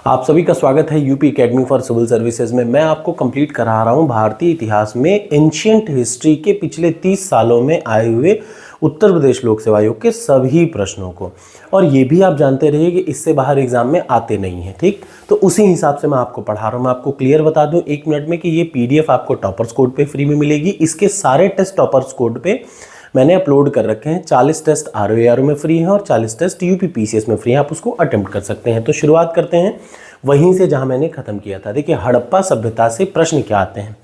आप सभी का स्वागत है UP academy for civil services में। मैं आपको कंप्लीट करा रहा हूं भारतीय इतिहास में एंशिएंट हिस्ट्री के पिछले 30 सालों में आए हुए उत्तर प्रदेश लोक सेवा आयोग के सभी प्रश्नों को। और ये भी आप जानते रहिए कि इससे बाहर एग्जाम में आते नहीं हैं, ठीक। तो उसी हिसाब से मैं आपको पढ़ा रहा हूँ। मैं आपको क्लियर बता दूँ 1 मिनट में कि ये PDF आपको टॉपर्स कोड पे फ्री में मिलेगी। इसके सारे टेस्ट टॉपर्स कोड पे मैंने अपलोड कर रखे हैं। 40 टेस्ट ROARO में फ्री हैं और 40 टेस्ट UPPCS में फ्री हैं। आप उसको अटेम्प्ट कर सकते हैं। तो शुरुआत करते हैं वहीं से जहां मैंने खत्म किया था। देखिए, हड़प्पा सभ्यता से प्रश्न क्या आते हैं।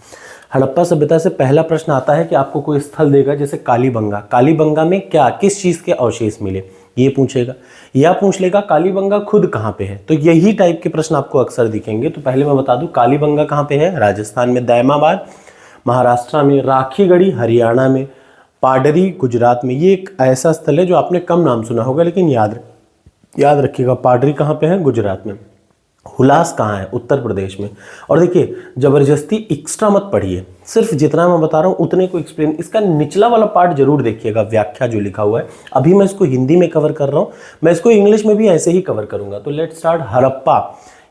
हड़प्पा सभ्यता से पहला प्रश्न आता है कि आपको कोई स्थल देगा जैसे कालीबंगा। कालीबंगा में क्या किस चीज़ के अवशेष मिले, ये पूछेगा। या पूछ लेगा कालीबंगा खुद कहाँ पे है। तो यही टाइप के प्रश्न आपको अक्सर दिखेंगे। तो पहले मैं बता दूं कालीबंगा कहाँ पे है। राजस्थान में, दैमाबाद महाराष्ट्र में, राखीगढ़ी हरियाणा में, पाडरी गुजरात में। ये एक ऐसा स्थल है जो आपने कम नाम सुना होगा, लेकिन याद रखिएगा। पाडरी कहाँ पे है, गुजरात में। हुलास कहाँ है, उत्तर प्रदेश में। और देखिए, जबरदस्ती एक्स्ट्रा मत पढ़िए, सिर्फ जितना मैं बता रहा हूँ उतने को एक्सप्लेन। इसका निचला वाला पार्ट जरूर देखिएगा, व्याख्या जो लिखा हुआ है। अभी मैं इसको हिंदी में कवर कर रहा हूँ, मैं इसको इंग्लिश में भी ऐसे ही कवर करूंगा। तो लेट्स स्टार्ट। हड़प्पा,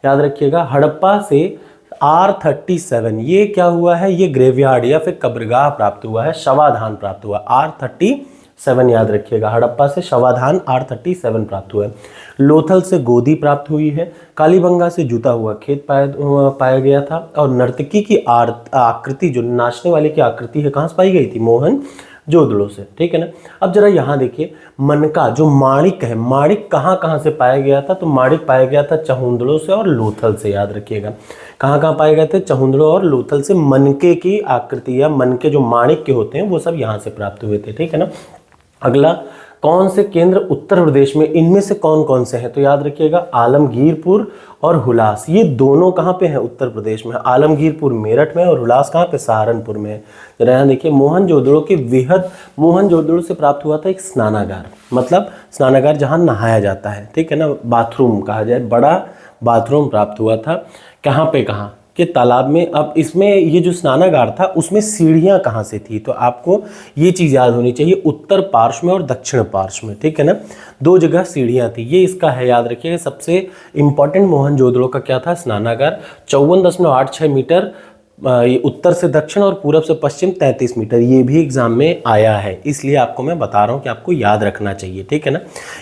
याद रखिएगा, हड़प्पा से R37 ये क्या हुआ है, ये ग्रेवयार्ड या फिर कब्रगाह प्राप्त हुआ है, शवाधान प्राप्त हुआ। R37 याद रखिएगा, हड़प्पा से शवाधान R37 प्राप्त हुआ है। लोथल से गोदी प्राप्त हुई है। कालीबंगा से जूता हुआ खेत पाया गया था। और नर्तकी की आकृति, जो नाचने वाले की आकृति है, कहाँ से पाई गई थी, मोहन जोदड़ो से, ठीक है ना। अब जरा यहाँ देखिए, मनका जो माणिक है, माणिक कहाँ कहाँ से पाया गया था। तो माणिक पाया गया था चहुंदड़ो से और लोथल से, याद रखिएगा। कहाँ कहाँ पाए गए थे, चहुंदड़ो और लोथल से। मनके की आकृति या मनके जो माणिक के होते हैं वो सब यहाँ से प्राप्त हुए थे, ठीक है ना। अगला, कौन से केंद्र उत्तर प्रदेश में, इनमें से कौन कौन से हैं। तो याद रखिएगा, आलमगीरपुर और हुलास, ये दोनों कहाँ पे हैं, उत्तर प्रदेश में। आलमगीरपुर मेरठ में और हुलास कहाँ पे, सहारनपुर में। जरा यहाँ देखिए, मोहनजोदड़ो के वृहद, मोहनजोदड़ो से प्राप्त हुआ था एक स्नानागार, मतलब स्नानागार जहाँ नहाया जाता है, ठीक है ना, बाथरूम कहा जाए, बड़ा बाथरूम प्राप्त हुआ था। कहाँ पे, कहाँ के तालाब में। अब इसमें ये जो स्नानागार था उसमें सीढ़ियाँ कहाँ से थी, तो आपको ये चीज़ याद होनी चाहिए, उत्तर पार्श्व में और दक्षिण पार्श्व में, ठीक है ना। 2 जगह सीढ़ियाँ थी, ये इसका है, याद रखिएगा। सबसे इंपॉर्टेंट मोहनजोदड़ो का क्या था, स्नानागार। 54.86 मीटर ये उत्तर से दक्षिण और पूरब से पश्चिम 33 मीटर। ये भी एग्जाम में आया है, इसलिए आपको मैं बता रहा हूँ कि आपको याद रखना चाहिए, ठीक है ना।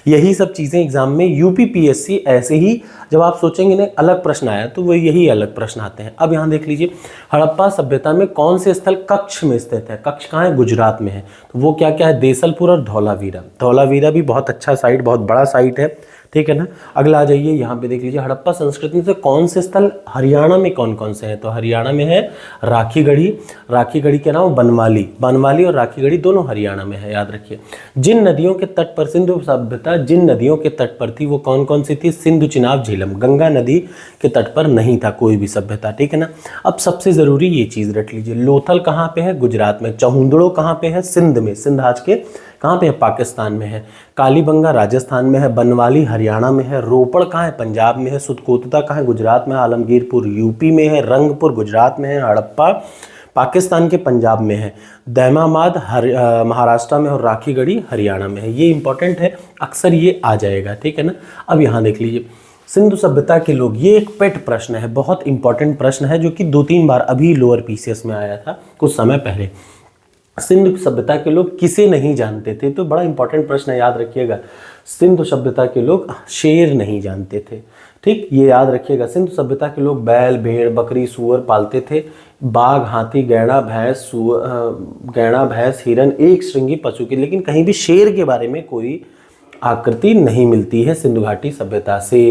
यही सब चीज़ें एग्जाम में UPPSC ऐसे ही, जब आप सोचेंगे ना अलग प्रश्न आया, तो वो यही अलग प्रश्न आते हैं। अब यहाँ देख लीजिए, हड़प्पा सभ्यता में कौन से स्थल कच्छ में स्थित है। कच्छ कहाँ है, गुजरात में है। तो वो क्या क्या है, देसलपुर और धौलावीरा। धौलावीरा भी बहुत अच्छा साइट, बहुत बड़ा साइट है, ठीक है ना। अगला आ जाइए, यहाँ पे देख लीजिए, हड़प्पा संस्कृति से कौन से स्थल हरियाणा में कौन कौन से हैं। तो हरियाणा में है राखीगढ़ी, राखीगढ़ी के नाम बनवाली, बनवाली और राखीगढ़ी दोनों हरियाणा में है, याद रखिए। जिन नदियों के तट पर सिंधु सभ्यता, जिन नदियों के तट पर थी वो कौन कौन सी थी, सिंधु, चिनाब, झेलम। गंगा नदी के तट पर नहीं था कोई भी सभ्यता, ठीक है ना। अब सबसे जरूरी ये चीज रख लीजिए, लोथल कहाँ पे है, गुजरात में। चहुंदड़ो कहाँ पे है, सिंध में, सिंध आज के कहाँ पे है, पाकिस्तान में है। कालीबंगा राजस्थान में है। बनवाली हरियाणा में है। रोपड़ कहाँ है, पंजाब में है। सुतकोतता कहाँ है, गुजरात में। आलमगीरपुर UP में है। रंगपुर गुजरात में है। हड़प्पा पाकिस्तान के पंजाब में है। दैमाबाद महाराष्ट्र में और राखीगढ़ी हरियाणा में है। ये इंपॉर्टेंट है, अक्सर ये आ जाएगा, ठीक है ना। अब यहाँ देख लीजिए, सिंधु सभ्यता के लोग, ये एक पेट प्रश्न है, बहुत इंपॉर्टेंट प्रश्न है, जो कि 2-3 बार अभी लोअर PCS में आया था कुछ समय पहले। सिंधु सभ्यता के लोग किसे नहीं जानते थे, तो बड़ा इंपॉर्टेंट प्रश्न है, याद रखिएगा। सिंधु सभ्यता के लोग शेर नहीं जानते थे, ठीक, ये याद रखिएगा। सिंधु सभ्यता के लोग बैल, भेड़, बकरी, सूअर पालते थे। बाघ, हाथी, गैंडा, भैंस, हिरन, एक श्रृंगी पशु की, लेकिन कहीं भी शेर के बारे में कोई आकृति नहीं मिलती है सिंधु घाटी सभ्यता से।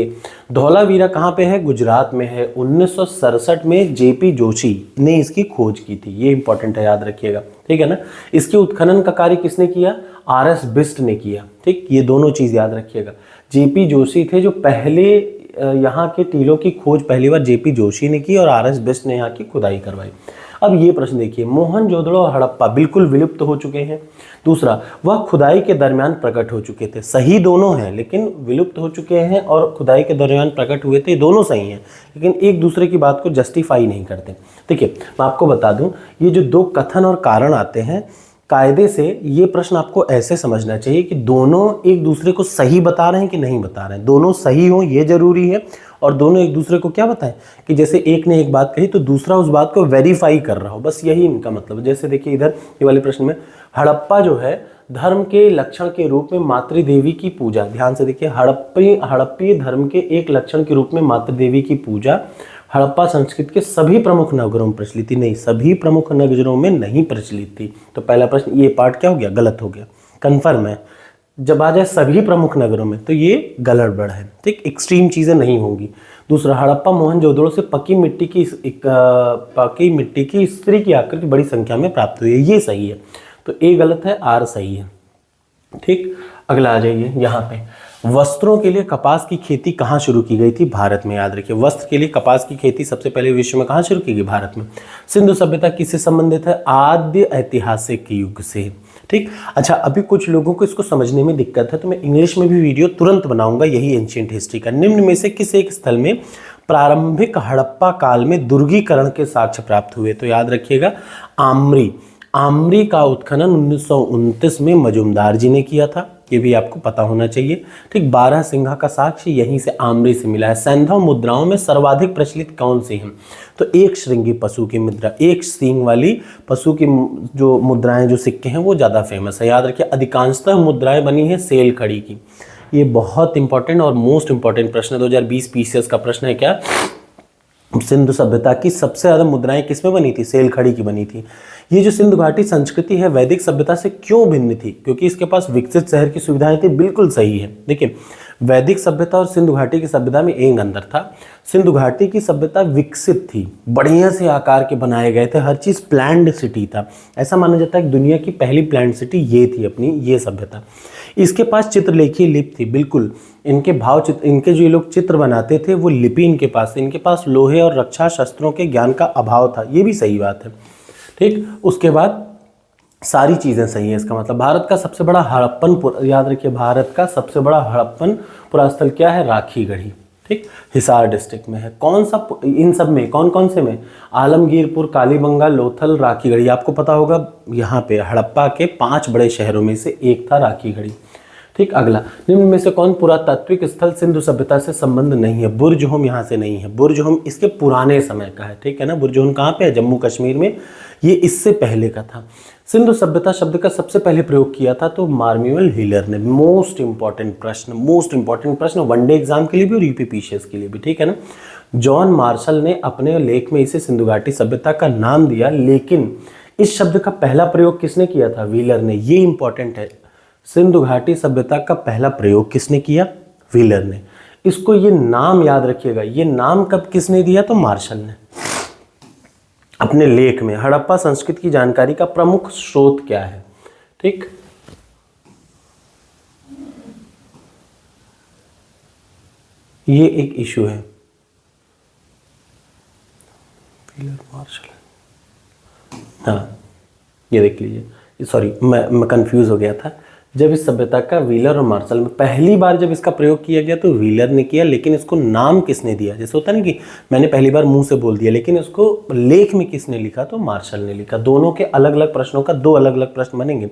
धौलावीरा कहाँ पे है, गुजरात में है। 1967 में JP जोशी ने इसकी खोज की थी, ये इंपॉर्टेंट है, याद रखिएगा, ठीक है ना। इसके उत्खनन का कार्य किसने किया, RS बिस्ट ने किया, ठीक, ये दोनों चीज याद रखिएगा। JP जोशी थे जो पहले यहाँ के टीलों की खोज पहली बार JP जोशी ने की और RS बिस्ट ने यहाँ की खुदाई करवाई। अब ये प्रश्न देखिए, मोहनजोदड़ो और हड़प्पा बिल्कुल विलुप्त हो चुके हैं। दूसरा, वह खुदाई के दरमियान प्रकट हो चुके थे। सही दोनों हैं, लेकिन विलुप्त हो चुके हैं और खुदाई के दरमियान प्रकट हुए थे, दोनों सही हैं, लेकिन एक दूसरे की बात को जस्टिफाई नहीं करते। देखिए, मैं आपको बता दूं, ये जो 2 कथन और कारण आते हैं, कायदे से ये प्रश्न आपको ऐसे समझना चाहिए कि दोनों एक दूसरे को सही बता रहे हैं कि नहीं बता रहे हैं। दोनों सही हो ये जरूरी है और दोनों एक दूसरे को क्या बताएं कि जैसे एक ने एक बात कही तो दूसरा उस बात को वेरीफाई कर रहा हो, बस यही इनका मतलब है। जैसे देखिए इधर ये वाले प्रश्न में हड़प्पा जो है धर्म के लक्षण के रूप में मातृदेवी की पूजा, ध्यान से देखिए, हड़प्पीय धर्म के एक लक्षण के रूप में मातृदेवी की पूजा हड़प्पा संस्कृति के सभी प्रमुख नगरों में प्रचलित थी। नहीं, सभी प्रमुख नगरों में नहीं प्रचलित थी। तो पहला प्रश्न ये पार्ट क्या हो गया, गलत हो गया, कन्फर्म है। जब आ जाए सभी प्रमुख नगरों में तो ये गड़बड़ है, ठीक, एक्सट्रीम चीज़ें नहीं होंगी। दूसरा, हड़प्पा मोहनजोदड़ो से पक्की मिट्टी की स्त्री की आकृति बड़ी संख्या में प्राप्त हुई है, ये सही है। तो ए गलत है, आर सही है, ठीक। अगला आ जाइए यहाँ पे, वस्त्रों के लिए कपास की खेती कहाँ शुरू की गई थी, भारत में। याद रखिए, वस्त्र के लिए कपास की खेती सबसे पहले विश्व में कहाँ शुरू की गई, भारत में। सिंधु सभ्यता किससे संबंधित है, आद्य ऐतिहासिक युग से, ठीक। अच्छा, अभी कुछ लोगों को इसको समझने में दिक्कत है तो मैं इंग्लिश में भी वीडियो तुरंत बनाऊंगा यही एंशिएंट हिस्ट्री का। निम्न में से किस एक स्थल में प्रारंभिक हड़प्पा काल में दुर्गीकरण के साक्ष्य प्राप्त हुए, तो याद रखिएगा आमरी का उत्खनन 1929 में मजूमदार जी ने किया था, ये भी आपको पता होना चाहिए, ठीक। 12 सिंघा का साक्ष्य यहीं से आमरी से मिला है। सैंधव मुद्राओं में सर्वाधिक प्रचलित कौन सी हैं, तो एक श्रृंगी पशु की मुद्रा, एक सींग वाली पशु की जो मुद्राएं, जो सिक्के हैं वो ज़्यादा फेमस है। याद रखिए, अधिकांशतः मुद्राएं बनी हैं सेल खड़ी की। ये बहुत इंपॉर्टेंट और मोस्ट इंपॉर्टेंट प्रश्न है, 2020 पीसीएस का प्रश्न है। क्या सिंधु सभ्यता की सबसे ज़्यादा मुद्राएं किसमें बनी थी, सेल खड़ी की बनी थी। ये जो सिंधु घाटी संस्कृति है वैदिक सभ्यता से क्यों भिन्न थी, क्योंकि इसके पास विकसित शहर की सुविधाएं थी, बिल्कुल सही है। देखिए, वैदिक सभ्यता और सिंधु घाटी की सभ्यता में एक अंतर था, सिंधु घाटी की सभ्यता विकसित थी, बढ़िया से आकार के बनाए गए थे, हर चीज़ प्लान्ड सिटी था। ऐसा माना जाता है कि दुनिया की पहली प्लान्ड सिटी ये थी अपनी, ये सभ्यता। इसके पास चित्रलेखी लिपि थी, बिल्कुल इनके इनके जो ये लोग चित्र बनाते थे वो लिपि इनके पास थी। इनके पास लोहे और रक्षा शस्त्रों के ज्ञान का अभाव था, ये भी सही बात है, ठीक। उसके बाद सारी चीज़ें सही है, इसका मतलब भारत का सबसे बड़ा हड़प्पन, याद रखिए, भारत का सबसे बड़ा हड़प्पन पुरास्थल क्या है, राखीगढ़ी, ठीक, हिसार डिस्ट्रिक्ट में है। कौन सा, इन सब में कौन कौन से में, आलमगीरपुर, कालीबंगा, लोथल, राखीगढ़ी। आपको पता होगा यहाँ पे हड़प्पा के 5 बड़े शहरों में से एक था राखीगढ़ी, ठीक। अगला, निम्न में से कौन पुरातात्विक स्थल सिंधु सभ्यता से संबंध नहीं है, बुर्जहोम यहाँ से नहीं है, बुर्जहोम इसके पुराने समय का है, ठीक है ना। बुर्जहोम कहाँ पे है, जम्मू कश्मीर में, ये इससे पहले का था। सिंधु सभ्यता शब्द का सबसे पहले प्रयोग किया था तो मार्म्यूल हिलर ने। मोस्ट इंपॉर्टेंट प्रश्न वनडे एग्जाम के लिए भी और यूपीपीसीएस के लिए भी, ठीक है ना। जॉन मार्शल ने अपने लेख में इसे सिंधु घाटी सभ्यता का नाम दिया, लेकिन इस शब्द का पहला प्रयोग किसने किया था, व्हीलर ने। ये इंपॉर्टेंट है, सिंधु घाटी सभ्यता का पहला प्रयोग किसने किया, व्हीलर ने। इसको ये नाम याद रखिएगा, ये नाम कब किसने दिया, तो मार्शल ने अपने लेख में। हड़प्पा संस्कृति की जानकारी का प्रमुख स्रोत क्या है, ठीक। ये एक इशू है, मार्शल, हाँ ये देख लीजिए, सॉरी मैं कंफ्यूज हो गया था। जब इस सभ्यता का व्हीलर और मार्शल में पहली बार जब इसका प्रयोग किया गया तो व्हीलर ने किया, लेकिन इसको नाम किसने दिया, जैसे होता है ना कि मैंने पहली बार मुंह से बोल दिया, लेकिन इसको लेख में किसने लिखा, तो मार्शल ने लिखा। दोनों के अलग अलग प्रश्नों का 2 अलग अलग प्रश्न बनेंगे।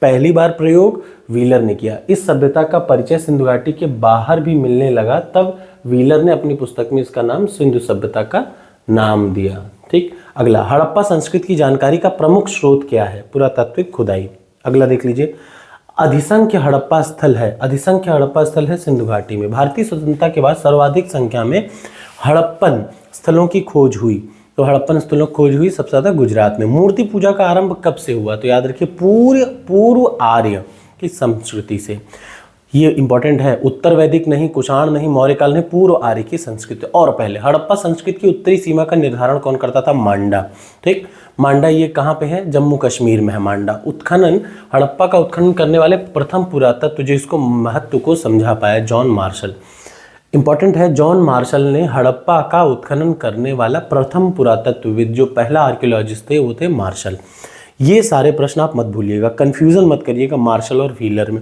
पहली बार प्रयोग व्हीलर ने किया। इस सभ्यता का परिचय सिंधु घाटी के बाहर भी मिलने लगा, तब व्हीलर ने अपनी पुस्तक में इसका नाम सिंधु सभ्यता का नाम दिया, ठीक। अगला, हड़प्पा संस्कृति की जानकारी का प्रमुख स्रोत क्या है, पुरातात्विक खुदाई। अगला देख लीजिए, अधिसंख्य हड़प्पा स्थल है सिंधु घाटी में। भारतीय स्वतंत्रता के बाद सर्वाधिक संख्या में हड़प्पन स्थलों की खोज हुई, तो हड़प्पन स्थलों की खोज हुई सबसे ज़्यादा गुजरात में। मूर्ति पूजा का आरंभ कब से हुआ, तो याद रखिए पूर्व आर्य की संस्कृति से। ये इंपॉर्टेंट है, उत्तर वैदिक नहीं, कुषाण नहीं, मौर्य काल नहीं, पूर्व आर्य की संस्कृति। और पहले हड़प्पा संस्कृति की उत्तरी सीमा का निर्धारण कौन करता था, मांडा, ठीक। मांडा ये कहाँ पे है, जम्मू कश्मीर में है मांडा। उत्खनन, हड़प्पा का उत्खनन करने वाले प्रथम पुरातत्व जो इसको महत्व को समझा पाया, जॉन मार्शल। इंपॉर्टेंट है, जॉन मार्शल ने हड़प्पा का उत्खनन करने वाला प्रथम पुरातत्वविद, जो पहला आर्कियोलॉजिस्ट थे वो थे मार्शल। ये सारे प्रश्न आप मत भूलिएगा, कंफ्यूजन मत करिएगा मार्शल और व्हीलर में।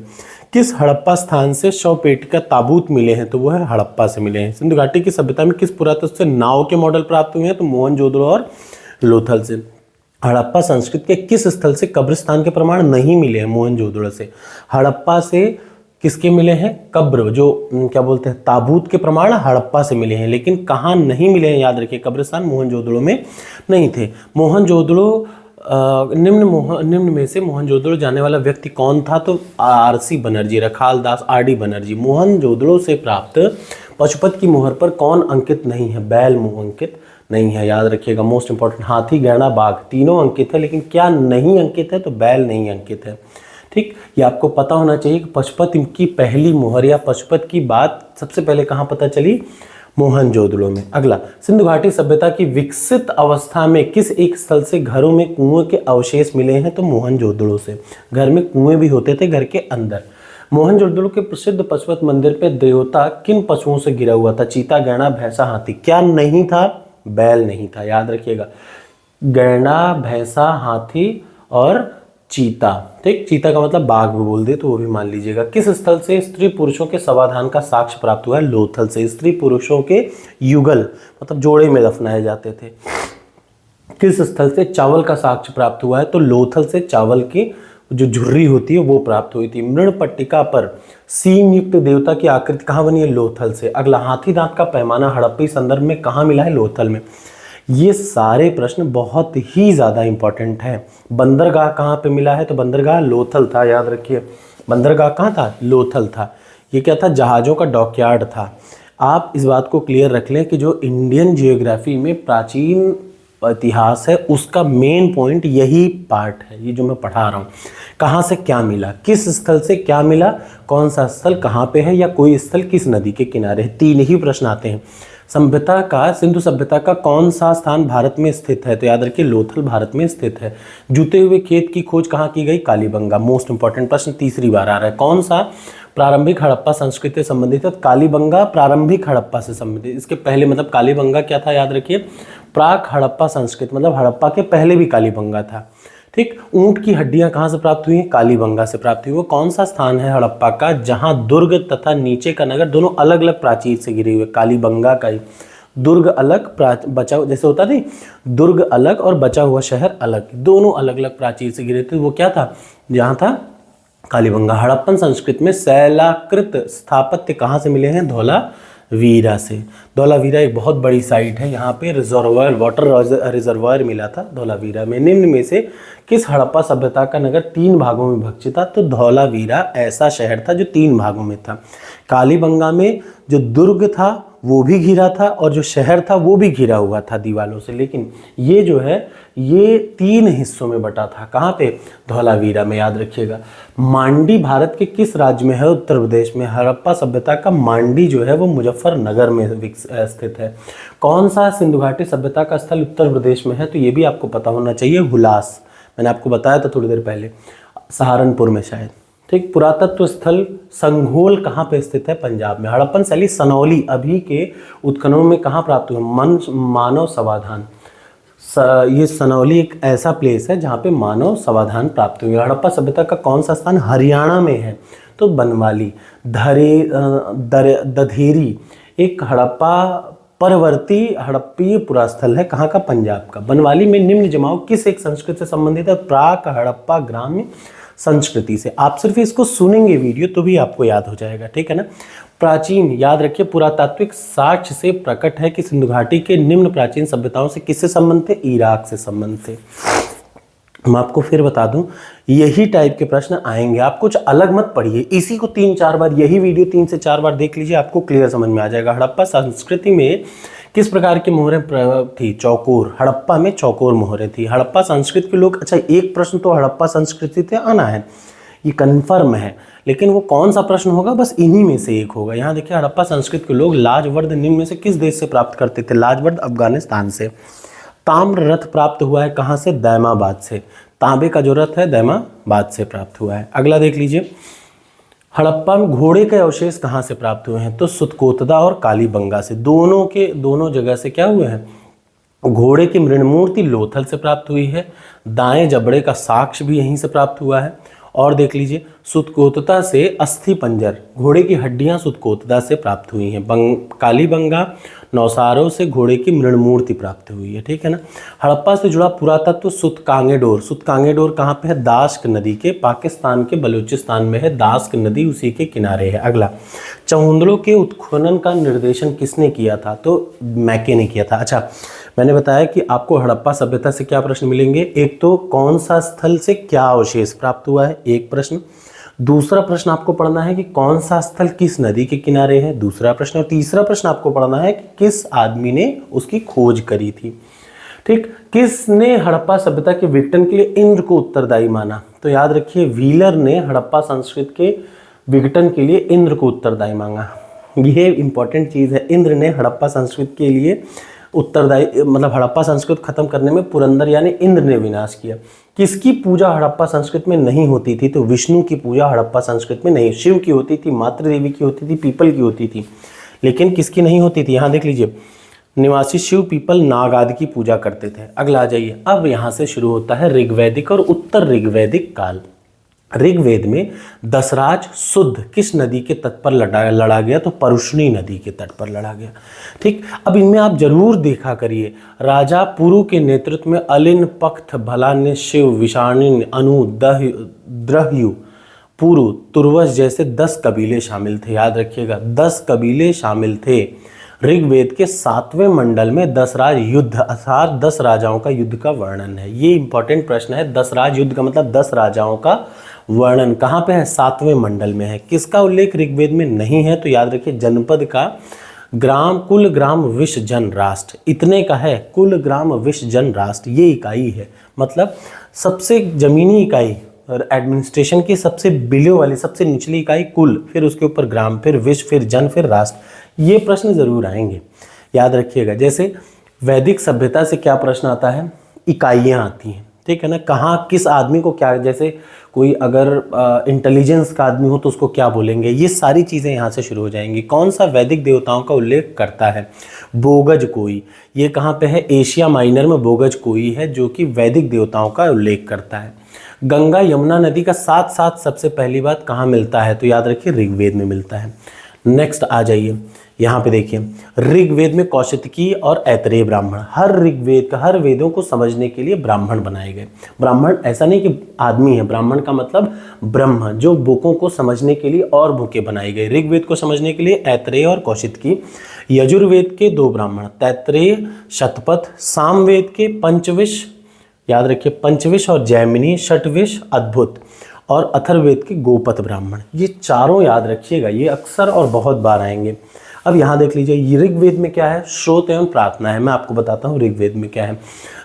किस हड़प्पा स्थान से शव पेटिका ताबूत मिले हैं, तो वो है हड़प्पा से मिले हैं। सिंधु घाटी की सभ्यता में किस पुरातत्व से नाव के मॉडल प्राप्त हुए हैं, तो मोहनजोदड़ो और लोथल से। हड़प्पा संस्कृति के किस स्थल से कब्रिस्तान के प्रमाण नहीं मिले हैं, मोहनजोदड़ो से। हड़प्पा से किसके मिले हैं? कब्र, जो क्या बोलते हैं, ताबूत के प्रमाण हड़प्पा से मिले हैं। लेकिन कहाँ नहीं मिले हैं? याद रखिए, कब्रिस्तान मोहनजोदड़ो में नहीं थे। मोहनजोदड़ो निम्न में से मोहनजोदड़ो जाने वाला व्यक्ति कौन था? तो आरसी बनर्जी, रखालदास आरडी बनर्जी। मोहनजोदड़ो से प्राप्त पशुपत की मोहर पर कौन अंकित नहीं है? बैल मुंह अंकित नहीं है, याद रखिएगा। मोस्ट इंपॉर्टेंट, हाथी, गैंडा, बाघ तीनों अंकित है, लेकिन क्या नहीं अंकित है? तो बैल नहीं अंकित है। ठीक, ये आपको पता होना चाहिए कि पशुपत की पहली मोहर या पशुपत की बात सबसे पहले कहाँ पता चली? मोहनजोदड़ो में। अगला, सिंधु घाटी सभ्यता की विकसित अवस्था में किस एक स्थल से घरों में कुएं के अवशेष मिले हैं? तो मोहनजोदड़ो से। घर में कुएं भी होते थे घर के अंदर। मोहनजोदड़ो के प्रसिद्ध पशुपत मंदिर पे देवता किन पशुओं से घिरा हुआ था? चीता, गैंडा, भैंसा, हाथी। क्या नहीं था? बैल नहीं था, याद रखिएगा। गैंडा, भैंसा, हाथी और चीता। ठीक, चीता का मतलब बाघ भी बोल दे तो वो भी मान लीजिएगा। किस स्थल से स्त्री पुरुषों के समाधान का साक्ष्य प्राप्त हुआ है? लोथल से। स्त्री पुरुषों के युगल मतलब जोड़े में दफनाए जाते थे। किस स्थल से चावल का साक्ष्य प्राप्त हुआ है? तो लोथल से चावल की जो झुर्री होती है वो प्राप्त हुई थी। मृण पट्टिका पर सींग युक्त देवता की आकृति कहाँ बनी है? लोथल से। अगला, हाथी दांत का पैमाना हड़प्पी संदर्भ में कहाँ मिला है? लोथल में। ये सारे प्रश्न बहुत ही ज़्यादा इंपॉर्टेंट हैं। बंदरगाह कहाँ पे मिला है? तो बंदरगाह लोथल था, याद रखिए। बंदरगाह कहाँ था? लोथल था। ये क्या था? जहाज़ों का डॉकयार्ड था। आप इस बात को क्लियर रख लें कि जो इंडियन जियोग्राफी में प्राचीन इतिहास है उसका मेन पॉइंट यही पार्ट है, ये जो मैं पढ़ा रहा हूँ। कहाँ से क्या मिला, किस स्थल से क्या मिला, कौन सा स्थल कहाँ पे है, या कोई स्थल किस नदी के किनारे है, 3 ही प्रश्न आते हैं। सभ्यता का, सिंधु सभ्यता का कौन सा स्थान भारत में स्थित है? तो याद रखिए लोथल भारत में स्थित है। जूते हुए खेत की खोज कहाँ की गई? कालीबंगा। मोस्ट इंपॉर्टेंट प्रश्न तीसरी बार आ रहा है। कौन सा प्रारंभिक हड़प्पा संस्कृति से संबंधित है? कालीबंगा प्रारंभिक हड़प्पा से संबंधित। इसके पहले मतलब कालीबंगा क्या था? याद रखिए प्राक हड़प्पा संस्कृति, मतलब हड़प्पा के पहले भी कालीबंगा था। ठीक, ऊंट की हड्डियां कहाँ से प्राप्त हुई हैं? कालीबंगा से प्राप्त हुई। वो कौन सा स्थान है हड़प्पा का जहां दुर्ग तथा नीचे का नगर दोनों अलग अलग प्राचीर से घिरे हुए? कालीबंगा का ही। दुर्ग अलग, बचा, जैसे होता नहीं, दुर्ग अलग और बचा हुआ शहर अलग, दोनों अलग अलग प्राचीर से घिरे थे। वो क्या था? जहाँ था कालीबंगा। हड़प्पन संस्कृति में शैलाकृत स्थापत्य कहाँ से मिले हैं? धौलावीरा से। धौलावीरा एक बहुत बड़ी साइट है, यहाँ पे रिजर्वायर, वाटर रिजर्वायर मिला था धौलावीरा में। निम्न में से किस हड़प्पा सभ्यता का नगर 3 भागों में विभजित था? तो धौलावीरा ऐसा शहर था जो 3 भागों में था। कालीबंगा में जो दुर्ग था वो भी घिरा था और जो शहर था वो भी घिरा हुआ था दीवालों से, लेकिन ये जो है ये 3 हिस्सों में बटा था। कहाँ पे? धौलावीरा में, याद रखिएगा। मांडी भारत के किस राज्य में है? उत्तर प्रदेश में। हड़प्पा सभ्यता का मांडी जो है वो मुजफ्फरनगर में स्थित है। कौन सा सिंधु घाटी सभ्यता का स्थल उत्तर प्रदेश में है? तो ये भी आपको पता होना चाहिए, हुलास। मैंने आपको बताया था थोड़ी देर पहले, सहारनपुर में शायद। ठीक, पुरातत्व स्थल संघोल कहाँ पे स्थित है? पंजाब में। हड़प्पन शैली सनौली अभी के उत्खननों में कहाँ प्राप्त हुए? मानव समाधान। ये सनौली एक ऐसा प्लेस है जहाँ पे मानव समाधान प्राप्त हुए। हड़प्पा सभ्यता का कौन सा स्थान हरियाणा में है? तो बनवाली। दधेरी एक हड़प्पा परवर्ती हड़प्पीय पुरास्थल है, कहाँ का? पंजाब का। बनवाली में निम्न जमाव किस एक संस्कृति से संबंधित है? प्राक हड़प्पा ग्राम्य संस्कृति से। आप सिर्फ इसको सुनेंगे वीडियो तो भी आपको याद हो जाएगा, ठीक है ना। प्राचीन, याद रखिए, पुरातात्विक साक्ष्य से प्रकट है कि सिंधु घाटी के निम्न प्राचीन सभ्यताओं से किससे संबंध थे? इराक से संबंध थे। मैं आपको फिर बता दूं, यही टाइप के प्रश्न आएंगे। आप कुछ अलग मत पढ़िए, इसी को 3-4 बार, यही वीडियो 3 से 4 बार देख लीजिए, आपको क्लियर समझ में आ जाएगा। हड़प्पा संस्कृति में किस प्रकार की मोहरें थी? चौकोर। हड़प्पा में चौकोर मोहरें थी। हड़प्पा संस्कृति के लोग, अच्छा एक प्रश्न तो हड़प्पा संस्कृति से आना है, ये कन्फर्म है, लेकिन वो कौन सा प्रश्न होगा? बस इन्हीं में से एक होगा। यहाँ देखिए, हड़प्पा संस्कृति के लोग लाजवर्द निम्न में से किस देश से प्राप्त करते थे? लाजवर्द अफगानिस्तान से। ताम्र रथ प्राप्त हुआ है कहाँ से? दैमाबाद से। तांबे का जो रथ है दैमाबाद से प्राप्त हुआ है। अगला देख लीजिए, हड़प्पा में घोड़े के अवशेष कहाँ से प्राप्त हुए हैं? तो सुतकोतदा और कालीबंगा से। दोनों जगह से क्या हुए हैं? घोड़े की मृणमूर्ति लोथल से प्राप्त हुई है। दाएं जबड़े का साक्ष्य भी यहीं से प्राप्त हुआ है। और देख लीजिए, सुतकोतता से अस्थि पंजर, घोड़े की हड्डियां सुतकोतता से प्राप्त हुई हैं। कालीबंगा नौसारों से घोड़े की मृणमूर्ति प्राप्त हुई है, ठीक है ना। हड़प्पा से जुड़ा पुरातत्व सुतकांगेडोर, सुतकांगेडोर कहाँ पे है? दास्क नदी के, पाकिस्तान के बलूचिस्तान में है दास्क नदी, उसी के किनारे है। अगला, चहुंदड़ों के उत्खनन का निर्देशन किसने किया था? तो मैके ने किया था। अच्छा, मैंने बताया कि आपको हड़प्पा सभ्यता से क्या प्रश्न मिलेंगे, एक तो कौन सा स्थल से क्या अवशेष प्राप्त हुआ है, एक प्रश्न। दूसरा प्रश्न आपको पढ़ना है कि कौन सा स्थल किस नदी के किनारे है, दूसरा प्रश्न। और तीसरा प्रश्न आपको पढ़ना है कि किस आदमी ने उसकी खोज करी थी। ठीक, किसने हड़प्पा सभ्यता के विघटन के लिए इंद्र को उत्तरदायी माना? तो याद रखिए, व्हीलर ने हड़प्पा संस्कृति के विघटन के लिए इंद्र को उत्तरदायी मांगा। ये इंपॉर्टेंट चीज़ है, इंद्र ने हड़प्पा संस्कृति के लिए उत्तरदायी, मतलब हड़प्पा संस्कृति खत्म करने में पुरंदर यानी इंद्र ने विनाश किया। किसकी पूजा हड़प्पा संस्कृति में नहीं होती थी? तो विष्णु की पूजा हड़प्पा संस्कृति में नहीं, शिव की होती थी, मातृ देवी की होती थी, पीपल की होती थी, लेकिन किसकी नहीं होती थी? यहाँ देख लीजिए, निवासी शिव, पीपल, नाग आदि की पूजा करते थे। अगला आ जाइए, अब यहाँ से शुरू होता है ऋग्वैदिक और उत्तर ऋग्वैदिक काल। ऋग्वेद में दसराज शुद्ध किस नदी के तट पर लड़ा गया? तो परुष्णी नदी के तट पर लड़ा गया। ठीक, अब इनमें आप जरूर देखा करिए, राजा पुरु के नेतृत्व में अलिन, पख्त, भलान्य, शिव, विषाणिन, अनु, द्रह्यु, पुरु, तुर्वस जैसे 10 कबीले शामिल थे। याद रखिएगा, 10 कबीले शामिल थे। ऋग्वेद के 7वें मंडल में दसराज युद्ध अर्थात 10 राजाओं का युद्ध का वर्णन है। ये इंपॉर्टेंट प्रश्न है, दसराज युद्ध का मतलब 10 राजाओं का वर्णन कहाँ पे है? 7वें मंडल में है। किसका उल्लेख ऋग्वेद में नहीं है? तो याद रखिए, जनपद का, ग्राम, कुल ग्राम विश जन राष्ट्र, इतने का है। कुल ग्राम विश जन राष्ट्र ये इकाई है, मतलब सबसे जमीनी इकाई और एडमिनिस्ट्रेशन की सबसे बिलो वाली सबसे निचली इकाई कुल, फिर उसके ऊपर ग्राम, फिर विश, फिर जन, फिर राष्ट्र। ये प्रश्न जरूर आएंगे, याद रखिएगा। जैसे वैदिक सभ्यता से क्या प्रश्न आता है? इकाइयाँ आती हैं, ठीक है ना। कहाँ किस आदमी को क्या, जैसे कोई अगर इंटेलिजेंस का आदमी हो तो उसको क्या बोलेंगे, ये सारी चीज़ें यहाँ से शुरू हो जाएंगी। कौन सा वैदिक देवताओं का उल्लेख करता है? बोगज कोई, ये कहाँ पे है? एशिया माइनर में बोगज कोई है जो कि वैदिक देवताओं का उल्लेख करता है। गंगा यमुना नदी का साथ साथ सबसे पहली बात कहाँ मिलता है? तो याद रखिए, ऋग्वेद में मिलता है। नेक्स्ट आ जाइए, यहाँ पे देखिए, ऋग्वेद में कौशिकी और ऐतरेय ब्राह्मण, हर ऋग्वेद का, हर वेदों को समझने के लिए ब्राह्मण बनाए गए। ब्राह्मण ऐसा नहीं कि आदमी है, ब्राह्मण का मतलब ब्रह्म, जो बुकों को समझने के लिए और बुकें बनाई गई। ऋग्वेद को समझने के लिए ऐतरेय और कौशिकी। यजुर्वेद के 2 ब्राह्मण, तैत्रेय, शतपथ। सामवेद के पंचविश, याद रखिए, पंचविश और जैमिनी। षटविश, अद्भुत। और अथर्ववेद के गोपथ ब्राह्मण। ये चारों याद रखिएगा, ये अक्सर और बहुत बार आएंगे। अब यहाँ देख लीजिए, ऋग्वेद में क्या है? श्रोत एवं प्रार्थना है। मैं आपको बताता हूँ ऋग्वेद में क्या है।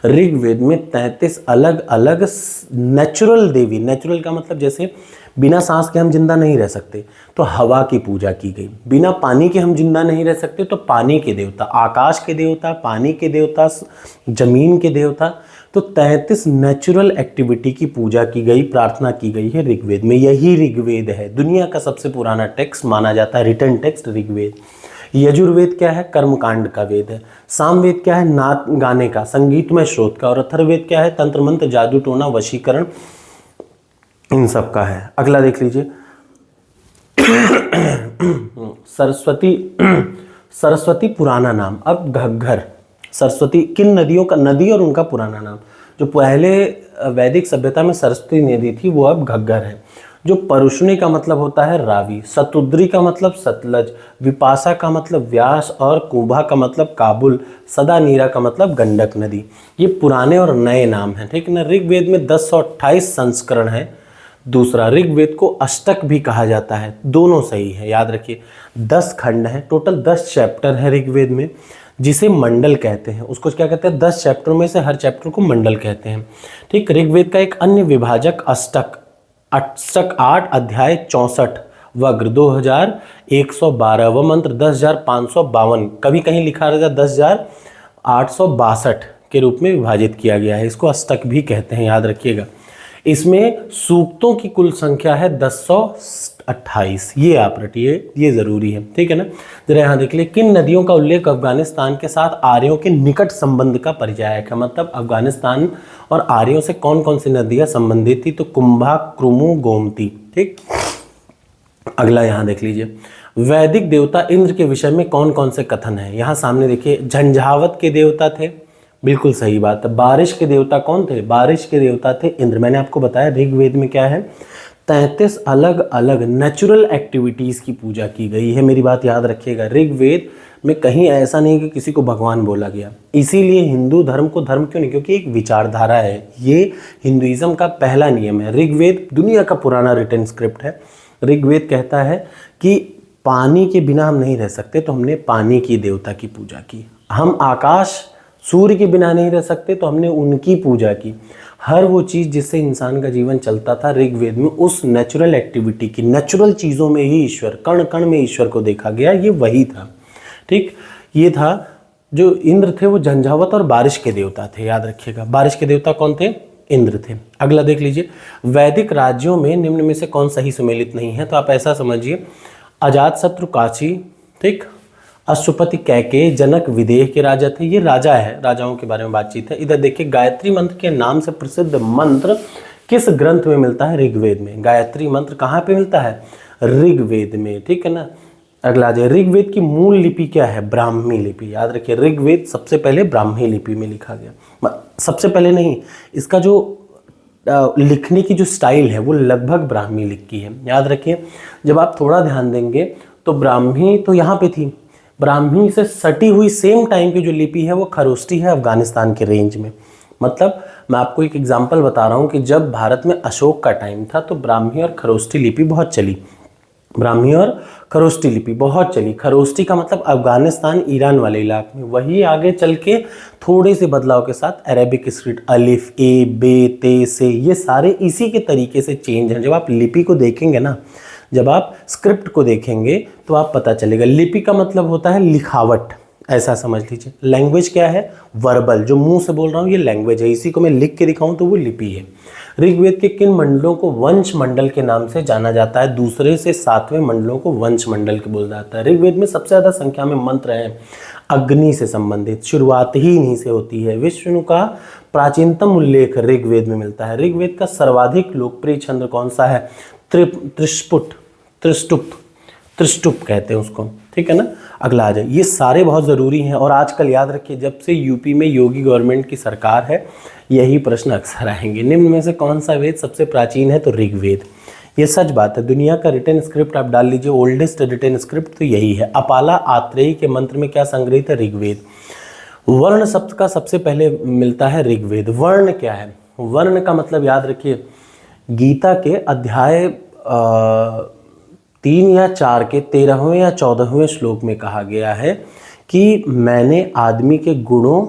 ऋग्वेद में 33 अलग अलग नेचुरल देवी, नेचुरल का मतलब जैसे बिना सांस के हम जिंदा नहीं रह सकते तो हवा की पूजा की गई, बिना पानी के हम जिंदा नहीं रह सकते तो पानी के देवता, आकाश के देवता, पानी के देवता, जमीन के देवता, तो 33 नेचुरल एक्टिविटी की पूजा की गई, प्रार्थना की गई है ऋग्वेद में। यही ऋग्वेद है, दुनिया का सबसे पुराना टेक्स्ट माना जाता है, रिटन टेक्स्ट ऋग्वेद। यजुर्वेद क्या है? कर्मकांड का वेद है। सामवेद क्या है? नाच गाने का, संगीतमय स्रोत का। और अथर्ववेद क्या है? तंत्र मंत्र, जादू टोना, वशीकरण, इन सब का है। अगला देख लीजिए, सरस्वती पुराना नाम। अब घग्घर, सरस्वती किन नदियों का, नदी और उनका पुराना नाम। जो पहले वैदिक सभ्यता में सरस्वती नदी थी वो अब घग्घर है। जो परुष्णी का मतलब होता है रावी, शतुद्री का मतलब सतलज, विपाशा का मतलब व्यास और कुंभा का मतलब काबुल, सदानीरा का मतलब गंडक नदी। ये पुराने और नए नाम हैं, ठीक है ना। ऋग्वेद में 1028 संस्करण है। दूसरा, ऋग्वेद को अष्टक भी कहा जाता है, दोनों सही है, याद रखिए। 10 खंड है, टोटल 10 चैप्टर है ऋग्वेद में, जिसे मंडल कहते हैं। उसको क्या कहते हैं? 10 चैप्टरों में से हर चैप्टर को मंडल कहते हैं, ठीक। ऋग्वेद का एक अन्य विभाजक अष्टक, अष्टक 8 अध्याय 64 वग्र 2112 व मंत्र 10,552, कभी कहीं लिखा रहता है 10,862 के रूप में विभाजित किया गया है। इसको अष्टक भी कहते हैं, याद रखिएगा। इसमें सूक्तों की कुल संख्या है 1028, ये आप रटिए, ये जरूरी है, ठीक है ना। जरा यहाँ देख लिए, किन नदियों का उल्लेख अफगानिस्तान के साथ आर्यों के निकट संबंध का परिचायक है। मतलब अफगानिस्तान और आर्यों से कौन कौन सी नदियाँ संबंधित थी? तो कुंभा, क्रुमु, गोमती, ठीक, अगला यहाँ देख लीजिए, वैदिक देवता इंद्र के विषय में कौन कौन से कथन है। यहाँ सामने देखिए, झंझावत के देवता थे, बिल्कुल सही बात है। बारिश के देवता कौन थे, बारिश के देवता थे इंद्र। मैंने आपको बताया ऋग्वेद में क्या है, 33 अलग अलग नेचुरल एक्टिविटीज़ की पूजा की गई है। मेरी बात याद रखिएगा, ऋग्वेद में कहीं ऐसा नहीं कि किसी को भगवान बोला गया। इसीलिए हिंदू धर्म को धर्म क्यों नहीं, क्योंकि एक विचारधारा है। ये हिंदुइज्म का पहला नियम है। ऋग्वेद दुनिया का पुराना रिटन स्क्रिप्ट है। ऋग्वेद कहता है कि पानी के बिना हम नहीं रह सकते, तो हमने पानी की देवता की पूजा की। हम आकाश सूर्य के बिना नहीं रह सकते, तो हमने उनकी पूजा की। हर वो चीज़ जिससे इंसान का जीवन चलता था, ऋग्वेद में उस नेचुरल एक्टिविटी की, नेचुरल चीज़ों में ही ईश्वर, कण कण में ईश्वर को देखा गया, ये वही था। ठीक, ये था। जो इंद्र थे वो झंझावत और बारिश के देवता थे, याद रखिएगा। बारिश के देवता कौन थे, इंद्र थे। अगला देख लीजिए, वैदिक राज्यों में निम्न में से कौन सही सुमेलित नहीं है। तो आप ऐसा समझिए, अजातशत्रु काशी, ठीक, अश्वपति कैकेयी, जनक विदेह के राजा थे। ये राजा है, राजाओं के बारे में बातचीत है। इधर देखिए, गायत्री मंत्र के नाम से प्रसिद्ध मंत्र किस ग्रंथ में मिलता है, ऋग्वेद में। गायत्री मंत्र कहाँ पे मिलता है, ऋग्वेद में, ठीक है ना। अगला जाए, ऋग्वेद की मूल लिपि क्या है, ब्राह्मी लिपि। याद रखिए, ऋग्वेद सबसे पहले ब्राह्मी लिपि में लिखा गया। सबसे पहले नहीं, इसका जो लिखने की जो स्टाइल है वो लगभग ब्राह्मी लिख की है। याद रखिए, जब आप थोड़ा ध्यान देंगे तो ब्राह्मी तो यहाँ पे थी, ब्राह्मी से सटी हुई सेम टाइम की जो लिपि है वो खरोष्टी है, अफगानिस्तान के रेंज में। मतलब मैं आपको एक एग्जांपल बता रहा हूँ कि जब भारत में अशोक का टाइम था तो ब्राह्मी और खरोष्टी लिपि बहुत चली। ब्राह्मी और खरोष्टी लिपि बहुत चली। खरोष्टी का मतलब अफगानिस्तान, ईरान वाले इलाके में। वही आगे चल के थोड़े से बदलाव के साथ अरेबिक स्क्रिप्ट, अलिफ, ए, बे, ते, से, ये सारे इसी के तरीके से चेंज हैं। जब आप लिपि को देखेंगे ना, जब आप स्क्रिप्ट को देखेंगे तो आप पता चलेगा। लिपि का मतलब होता है लिखावट, ऐसा समझ लीजिए। लैंग्वेज क्या है, वर्बल, जो मुंह से बोल रहा हूँ ये लैंग्वेज है। इसी को मैं लिख के दिखाऊं तो वो लिपि है। ऋग्वेद के किन मंडलों को वंश मंडल के नाम से जाना जाता है, दूसरे से 7वें मंडलों को वंश मंडल के बोला जाता है। ऋग्वेद में सबसे ज़्यादा संख्या में मंत्र हैं अग्नि से संबंधित, शुरुआत ही इन्हीं से होती है। विष्णु का प्राचीनतम उल्लेख ऋग्वेद में मिलता है। ऋग्वेद का सर्वाधिक लोकप्रिय छंद कौन सा है, त्रिष्टुप कहते हैं उसको, ठीक है ना। अगला आ जाए, ये सारे बहुत ज़रूरी हैं। और आजकल याद रखिए, जब से यूपी में योगी गवर्नमेंट की सरकार है, यही प्रश्न अक्सर आएंगे। निम्न में से कौन सा वेद सबसे प्राचीन है, तो ऋग्वेद। ये सच बात है। दुनिया का रिटन स्क्रिप्ट आप डाल लीजिए, ओल्डेस्ट रिटन स्क्रिप्ट तो यही है। अपाला आत्रेयी के मंत्र में क्या संग्रहित है, ऋग्वेद। वर्ण शब्द का सबसे पहले मिलता है ऋग्वेद। वर्ण क्या है, वर्ण का मतलब याद रखिए, गीता के अध्याय 3 या 4 के 13वें या 14वें श्लोक में कहा गया है कि मैंने आदमी के गुणों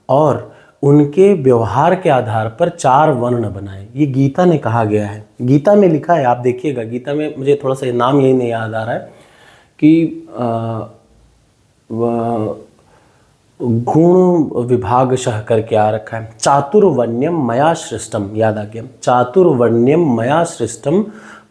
और उनके व्यवहार के आधार पर 4 वर्ण बनाए। ये गीता ने कहा गया है, गीता में लिखा है। आप देखिएगा, गीता में मुझे थोड़ा सा नाम यही नहीं याद आ रहा है कि गुण विभागशः करके आ रखा है। चातुर्वर्ण्यम मया सृष्टम, याद आ गया, चातुर्वर्ण्यम मया सृष्टम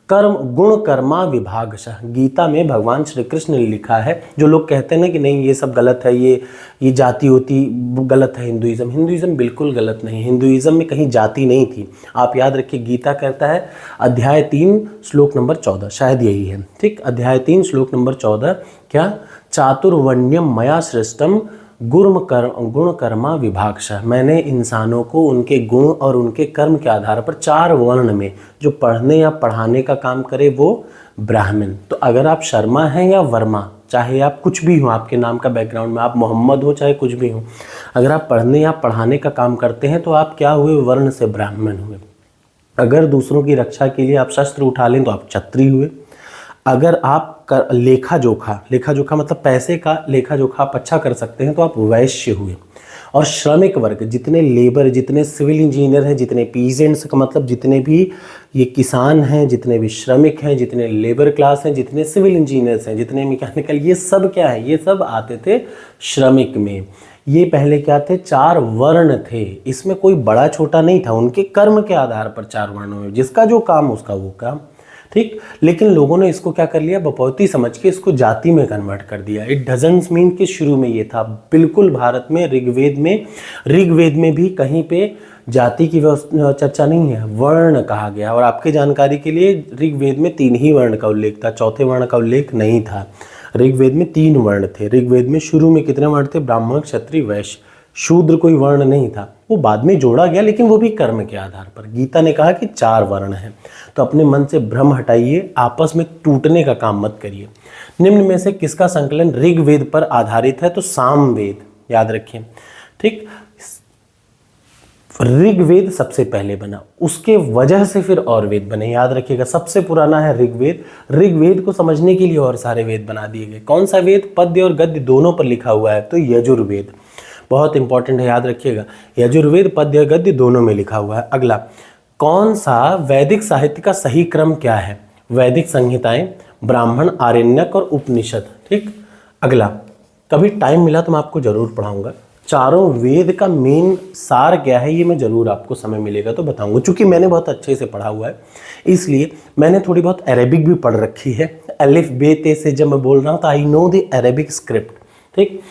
कर्म गुण कर्मा विभागशः। गीता में भगवान श्री कृष्ण ने लिखा है। जो लोग कहते हैं ना कि नहीं ये सब गलत है, ये जाति होती गलत है, हिंदुइज्म बिल्कुल गलत नहीं। हिंदुइज्म में कहीं जाति नहीं थी। आप याद रखिए, गीता कहता है अध्याय 3 श्लोक नंबर 14, शायद यही है, ठीक, अध्याय 3 श्लोक नंबर 14, क्या, चातुर्वर्ण्यम मया सृष्टम गुण कर्मा विभागशः। मैंने इंसानों को उनके गुण और उनके कर्म के आधार पर 4 वर्ण में, जो पढ़ने या पढ़ाने का काम करे वो ब्राह्मण। तो अगर आप शर्मा हैं या वर्मा, चाहे आप कुछ भी हो, आपके नाम का बैकग्राउंड में आप मोहम्मद हो चाहे कुछ भी हो, अगर आप पढ़ने या पढ़ाने का काम करते हैं तो आप क्या हुए, वर्ण से ब्राह्मण हुए। अगर दूसरों की रक्षा के लिए आप शस्त्र उठा लें तो आप क्षत्रिय हुए। अगर आप लेखा जोखा मतलब पैसे का लेखा जोखा आप अच्छा कर सकते हैं तो आप वैश्य हुए। और श्रमिक वर्ग, जितने लेबर, जितने सिविल इंजीनियर हैं, जितने पीजेंट्स का मतलब जितने भी ये किसान हैं, जितने भी श्रमिक हैं, जितने लेबर क्लास हैं, जितने सिविल इंजीनियर्स हैं, जितने मैकेनिकल, ये सब क्या है, ये सब आते थे श्रमिक में। ये पहले क्या थे, 4 वर्ण थे। इसमें कोई बड़ा छोटा नहीं था, उनके कर्म के आधार पर 4 वर्ण हुए, जिसका जो काम उसका वो काम, ठीक। लेकिन लोगों ने इसको क्या कर लिया, बपौती समझ के इसको जाति में कन्वर्ट कर दिया। इट डजंट मीन कि शुरू में ये था। बिल्कुल भारत में ऋग्वेद में भी कहीं पे जाति की चर्चा नहीं है, वर्ण कहा गया। और आपके जानकारी के लिए ऋग्वेद में 3 ही वर्ण का उल्लेख था, चौथे वर्ण का उल्लेख नहीं था। ऋग्वेद में 3 वर्ण थे। ऋग्वेद में शुरू में कितने वर्ण थे, ब्राह्मण, क्षत्रिय, वैश्य, शूद्र कोई वर्ण नहीं था। वो बाद में जोड़ा गया, लेकिन वो भी कर्म के आधार पर। गीता ने कहा कि 4 वर्ण हैं। तो अपने मन से भ्रम हटाइए, आपस में टूटने का काम मत करिए। निम्न में से किसका संकलन ऋग्वेद पर आधारित है, तो सामवेद, याद रखिए। ठीक, ऋग्वेद सबसे पहले बना, उसके वजह से फिर और वेद बने, याद रखिएगा। सबसे पुराना है ऋग्वेद। ऋग्वेद को समझने के लिए और सारे वेद बना दिए गए। कौन सा वेद, पद्य और गद्य दोनों पर लिखा हुआ है, तो यजुर्वेद, बहुत इंपॉर्टेंट है, याद रखिएगा। यजुर्वेद पद्य गद्य दोनों में लिखा हुआ है। अगला, कौन सा वैदिक साहित्य का सही क्रम क्या है, वैदिक संहिताएं, ब्राह्मण, आरण्यक और उपनिषद। ठीक। अगला, कभी टाइम मिला तो मैं आपको जरूर पढ़ाऊंगा चारों वेद का मेन सार क्या है, ये मैं जरूर आपको समय मिलेगा तो बताऊंगा। चूंकि मैंने बहुत अच्छे से पढ़ा हुआ है, इसलिए मैंने थोड़ी बहुत अरेबिक भी पढ़ रखी है। अलिफ बे ते से जब मैं बोल रहा हूँ तो I know the Arabic script. ठीक,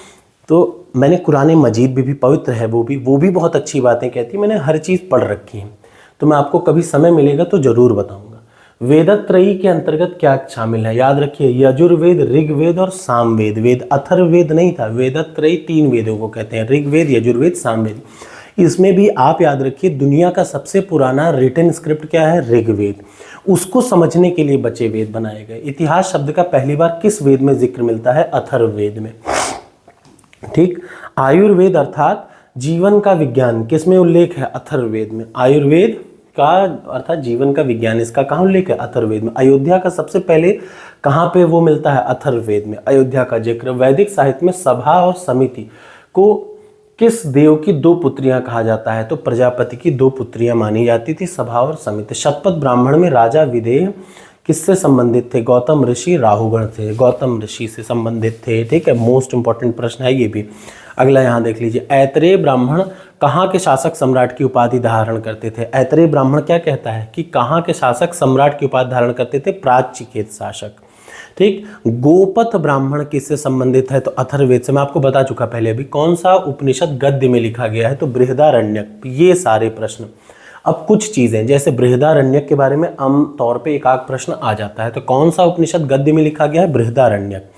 तो मैंने कुरान मजीद भी पवित्र है, वो भी बहुत अच्छी बातें कहती है। मैंने हर चीज़ पढ़ रखी है, तो मैं आपको कभी समय मिलेगा तो जरूर बताऊंगा। वेदत्रयी के अंतर्गत क्या शामिल है, याद रखिए, यजुर्वेद, ऋग्वेद और सामवेद। वेद अथर्ववेद नहीं था, वेदत्रयी 3 वेदों को कहते हैं, ऋग्वेद, यजुर्वेद, सामवेद। इसमें भी आप याद रखिए, दुनिया का सबसे पुराना रिटन स्क्रिप्ट क्या है, ऋग्वेद। उसको समझने के लिए बचे वेद बनाए गए। इतिहास शब्द का पहली बार किस वेद में जिक्र मिलता है, अथर्ववेद में। ठीक। आयुर्वेद अर्थात जीवन का विज्ञान, किसमें उल्लेख है, अथर्ववेद में। आयुर्वेद का अर्थात जीवन का विज्ञान, इसका कहाँ उल्लेख है, अथर्ववेद में। अयोध्या का सबसे पहले कहाँ पे वो मिलता है, अथर्ववेद में, अयोध्या का जिक्र। वैदिक साहित्य में सभा और समिति को किस देव की 2 पुत्रियां कहा जाता है, तो प्रजापति की 2 पुत्रियां मानी जाती थी, सभा और समिति। शतपथ ब्राह्मण में राजा विदेह किससे संबंधित थे, गौतम ऋषि, राहुगण थे, गौतम ऋषि से संबंधित थे। ठीक है, मोस्ट इंपॉर्टेंट प्रश्न है ये भी। अगला यहाँ देख लीजिए, ऐतरेय ब्राह्मण कहाँ के शासक सम्राट की उपाधि धारण करते थे। ऐतरेय ब्राह्मण क्या कहता है कि कहाँ के शासक सम्राट की उपाधि धारण करते थे, प्राच्यकेत शासक। ठीक। गोपथ ब्राह्मण किससे संबंधित है, तो अथर्ववेद से। मैं आपको बता चुका पहले अभी। कौन सा उपनिषद गद्य में लिखा गया है, तो बृहदारण्यक। ये सारे प्रश्न। अब कुछ चीजें, जैसे बृहदारण्यक के बारे में आम तौर पे एक आध प्रश्न आ जाता है, तो कौन सा उपनिषद गद्य में लिखा गया है, बृहदारण्यक।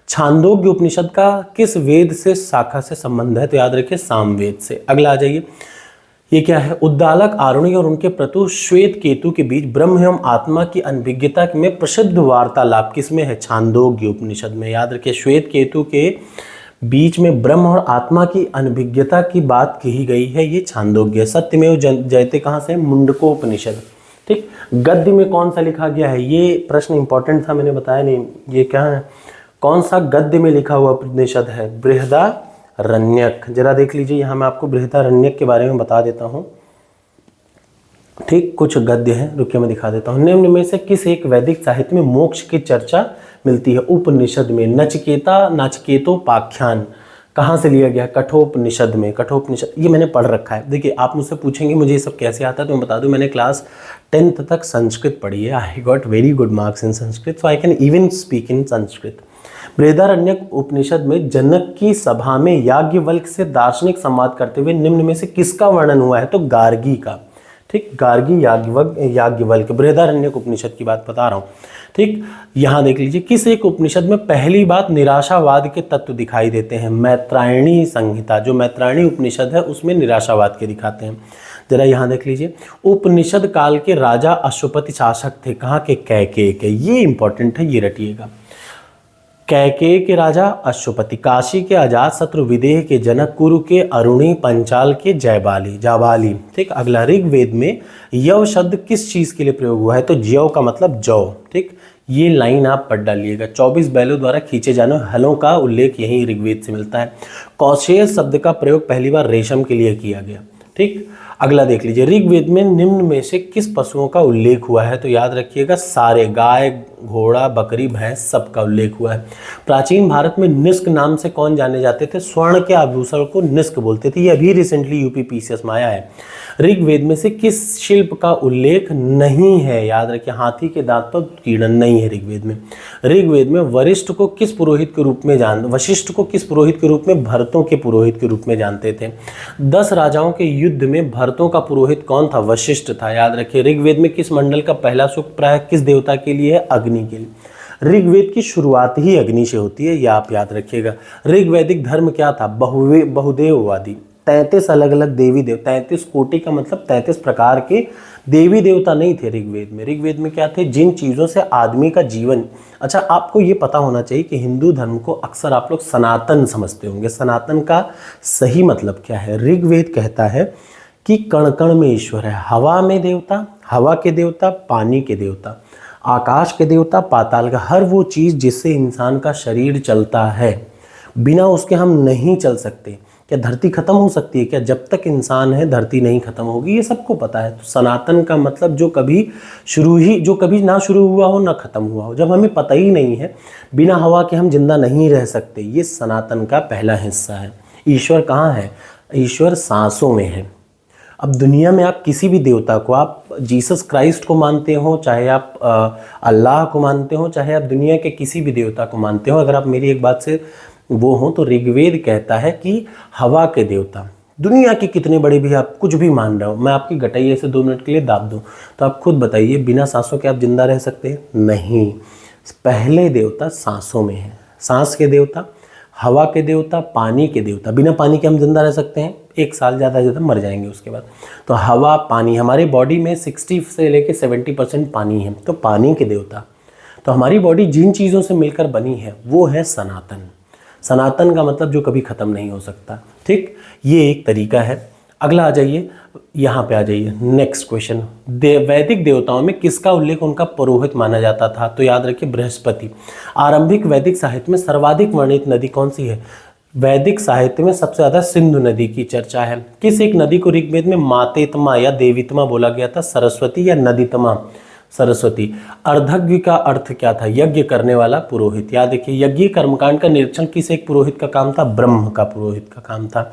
छांदोग्य उपनिषद का किस वेद से शाखा से संबंध है, तो याद रखिए, सामवेद से। अगला आ जाइए, ये क्या है, उद्दालक, आरुणि और उनके प्रतु श्वेत केतु के बीच ब्रह्म एवं आत्मा की अनभिज्ञता में प्रसिद्ध वार्तालाप किसमें है, छांदोग्य उपनिषद में। याद रखिए, श्वेत केतु के बीच में ब्रह्म और आत्मा की अनभिज्ञता की बात कही गई है, ये छांदोग्य। सत्यमेव जयते कहाँ से, मुंडकोपनिषद। ठीक। गद्य में कौन सा लिखा गया है, ये प्रश्न इंपॉर्टेंट था, मैंने बताया नहीं, ये क्या है, कौन सा गद्य में लिखा हुआ उपनिषद है, बृहदारण्यक। जरा देख लीजिए, यहाँ मैं आपको बृहदारण्यक के बारे में बता देता हूँ। ठीक, कुछ गद्य है, रुकिए मैं दिखा देता हूँ। निम्न में से किस एक वैदिक साहित्य में मोक्ष की चर्चा मिलती है, उपनिषद में। नचिकेतोपाख्यान कहाँ से लिया गया, कठोपनिषद में। कठोपनिषद ये मैंने पढ़ रखा है। देखिए, आप मुझसे पूछेंगे मुझे ये सब कैसे आता है, तो मैं बता दूं, मैंने क्लास 10th तक संस्कृत पढ़ी है। I got very good marks in Sanskrit, so I can even speak in Sanskrit. Brihadaranyaka Upanishad में जनक की सभा में याज्ञवल्क्य से दार्शनिक संवाद करते हुए निम्न में से किसका वर्णन हुआ है, तो गार्गी का। ठीक, गार्गी, याज्ञवल्क्य, बृहदारण्यक उपनिषद की बात बता रहा हूँ। ठीक, यहाँ देख लीजिए, किस एक उपनिषद में पहली बात निराशावाद के तत्व दिखाई देते हैं, मैत्रायणी संहिता। जो मैत्रायणी उपनिषद है उसमें निराशावाद के दिखाते हैं। जरा यहाँ देख लीजिए, उपनिषद काल के राजा अश्वपति शासक थे, कहाँ के, कैकेय के। ये इंपॉर्टेंट है, ये रटिएगा। कैकेय के राजा अश्वपति, काशी के अजातशत्रु, विदेह के जनक, कुरु के अरुणी, पंचाल के जाबाली। ठीक। अगला, ऋग्वेद में यव शब्द किस चीज के लिए प्रयोग हुआ है, तो ज्यव का मतलब जौ। ठीक, ये लाइन आप पढ़ डालिएगा। 24 बैलों द्वारा खींचे जाने हलों का उल्लेख यही ऋग्वेद से मिलता है। कौशेय शब्द का प्रयोग पहली बार रेशम के लिए किया गया। ठीक। अगला देख लीजिए, ऋग्वेद में निम्न में से किस पशुओं का उल्लेख हुआ है? तो याद रखिएगा सारे, गाय, घोड़ा, बकरी, भैंस, सबका उल्लेख हुआ है। प्राचीन भारत में निष्क नाम से कौन जाने जाते थे? स्वर्ण के आभूषण को निष्क बोलते थे। ये अभी रिसेंटली यूपी पीसीएस में आया है। ऋग्वेद में से किस शिल्प का उल्लेख नहीं है? याद रखिए, हाथी के दांत पर कीड़न नहीं है ऋग्वेद में। ऋग्वेद में वशिष्ठ को किस पुरोहित के रूप में भरतों के पुरोहित के रूप में जानते थे? 10 राजाओं के युद्ध में भरतों का पुरोहित कौन था? वशिष्ठ था। याद रखिए, ऋग्वेद में किस मंडल का पहला सूक्त प्राय किस देवता के लिए है? अग्नि के लिए। ऋग्वेद की शुरुआत ही अग्नि से होती है, यह आप याद रखिएगा। ऋग्वैदिक धर्म क्या था? बहुदेववादी। 33 अलग अलग देवी देव, 33 कोटि का मतलब 33 प्रकार के देवी देवता नहीं थे ऋग्वेद में। ऋग्वेद में क्या थे? जिन चीज़ों से आदमी का जीवन। अच्छा, आपको ये पता होना चाहिए कि हिंदू धर्म को अक्सर आप लोग सनातन समझते होंगे। सनातन का सही मतलब क्या है? ऋग्वेद कहता है कि कण कण में ईश्वर है। हवा में देवता, हवा के देवता, पानी के देवता, आकाश के देवता, पाताल का, हर वो चीज़ जिससे इंसान का शरीर चलता है, बिना उसके हम नहीं चल सकते। क्या धरती खत्म हो सकती है? क्या जब तक इंसान है धरती नहीं खत्म होगी? ये सबको पता है। तो सनातन का मतलब जो कभी ना शुरू हुआ हो ना खत्म हुआ हो, जब हमें पता ही नहीं है, बिना हवा के हम जिंदा नहीं रह सकते, ये सनातन का पहला हिस्सा है। ईश्वर कहाँ है? ईश्वर सांसों में है। अब दुनिया में आप किसी भी देवता को, आप जीसस क्राइस्ट को मानते हो, चाहे आप अल्लाह को मानते हो, चाहे आप दुनिया के किसी भी देवता को मानते हो, अगर आप मेरी एक बात से वो हो, तो ऋग्वेद कहता है कि हवा के देवता, दुनिया के कितने बड़े भी आप कुछ भी मान रहे हो, मैं आपकी गटैये से 2 मिनट के लिए दाब दूं, तो आप खुद बताइए, बिना सांसों के आप जिंदा रह सकते हैं? नहीं। पहले देवता सांसों में है। सांस के देवता, हवा के देवता, पानी के देवता। बिना पानी के हम जिंदा रह सकते हैं? 1 साल ज़्यादा से ज़्यादा मर जाएंगे उसके बाद। तो हवा, पानी, हमारे बॉडी में 60 से लेकर 70% पानी है, तो पानी के देवता। तो हमारी बॉडी जिन चीज़ों से मिलकर बनी है वो है सनातन। सनातन का मतलब जो कभी ख़त्म नहीं हो सकता। ठीक, ये एक तरीका है। अगला आ जाइए, यहाँ पे आ जाइए, नेक्स्ट क्वेश्चन। वैदिक देवताओं में किसका उल्लेख उनका पुरोहित माना जाता था? तो याद रखिए, बृहस्पति। आरंभिक वैदिक साहित्य में सर्वाधिक वर्णित नदी कौन सी है? वैदिक साहित्य में सबसे ज़्यादा सिंधु नदी की चर्चा है। किस एक नदी को ऋग्वेद में मातेतमा या देवीतमा बोला गया था? सरस्वती या नदीतमा? सरस्वती। अर्धज्ञ का अर्थ क्या था? यज्ञ करने वाला पुरोहित। याद रखिए, यज्ञ कर्मकांड का निरीक्षण किस एक पुरोहित का काम था? ब्रह्म का पुरोहित का काम था।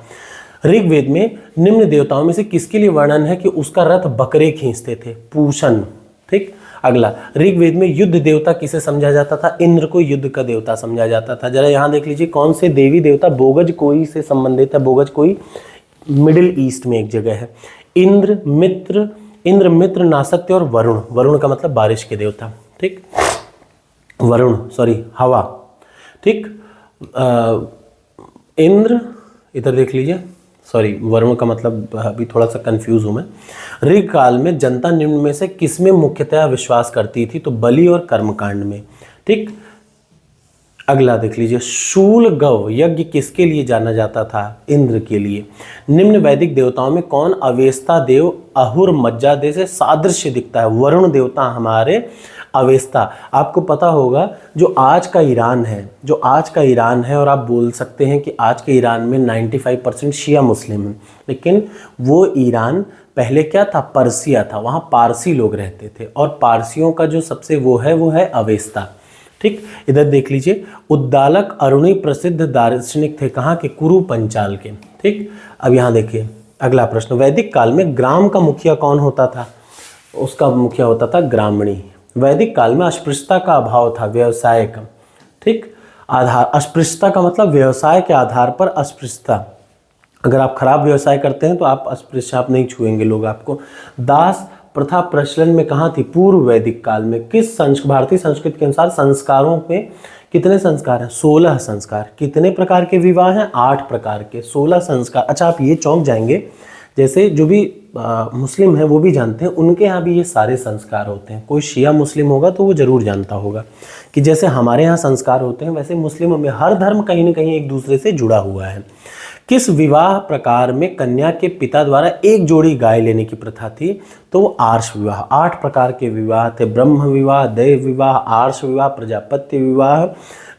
ऋग्वेद में निम्न देवताओं में से किसके लिए वर्णन है कि उसका रथ बकरे खींचते थे? पूषण। ठीक। अगला, ऋग्वेद में युद्ध देवता किसे समझा जाता था? इंद्र को युद्ध का देवता समझा जाता था। जरा यहाँ देख लीजिए, कौन से देवी देवता बोगज कोई से संबंधित है? बोगज कोई मिडिल ईस्ट में एक जगह है। इंद्र, मित्र, नासत्य और वरुण। वरुण का मतलब बारिश के देवता। ठीक, हवा। ठीक, इंद्र, इधर देख लीजिए, वरुण का मतलब अभी थोड़ा सा कंफ्यूज हूँ मैं। ऋग काल में जनता निम्न में से किसमें मुख्यतया विश्वास करती थी? तो बलि और कर्मकांड में। ठीक। अगला देख लीजिए, शूल गव यज्ञ किसके लिए जाना जाता था? इंद्र के लिए। निम्न वैदिक देवताओं में कौन अवेस्ता देव अहुर मज्जा दे से सादृश्य दिखता है? वरुण देवता हमारे अवेस्ता। आपको पता होगा, जो आज का ईरान है, और आप बोल सकते हैं कि आज के ईरान में 95% शिया मुस्लिम हैं, लेकिन वो ईरान पहले क्या था? पर्सिया था। वहाँ पारसी लोग रहते थे, और पारसियों का जो सबसे वो है अवेस्ता। ठीक, इधर देख लीजिए, उद्दालक अरुणी प्रसिद्ध दार्शनिक थे, कहाँ के? कुरु पंचाल के। ठीक, अब यहाँ देखिए अगला प्रश्न, वैदिक काल में ग्राम का मुखिया कौन होता था? उसका मुखिया होता था ग्रामणी। वैदिक काल में अस्पृश्यता का अभाव था, व्यवसाय का। ठीक, आधार, अस्पृश्यता का मतलब व्यवसाय के आधार पर अस्पृश्यता। अगर आप खराब व्यवसाय करते हैं तो आप अस्पृश्य, आप नहीं छुएंगे लोग आपको। दास प्रथा प्रचलन में कहाँ थी? पूर्व वैदिक काल में। किस भारतीय संस्कृति के अनुसार संस्कारों में कितने संस्कार हैं? 16 संस्कार। कितने प्रकार के विवाह हैं? 8 प्रकार के, 16 संस्कार। अच्छा, आप ये चौंक जाएंगे, जैसे जो भी मुस्लिम है वो भी जानते हैं, उनके यहाँ भी ये सारे संस्कार होते हैं। कोई शिया मुस्लिम होगा तो वो जरूर जानता होगा कि जैसे हमारे यहाँ संस्कार होते हैं, वैसे मुस्लिमों में हर धर्म कहीं ना कहीं एक दूसरे से जुड़ा हुआ है। किस विवाह प्रकार में कन्या के पिता द्वारा एक जोड़ी गाय लेने की प्रथा थी? तो वो आर्ष विवाह। 8 प्रकार के विवाह थे, ब्रह्म विवाह, दैव विवाह, आर्ष विवाह, प्रजापत्य विवाह,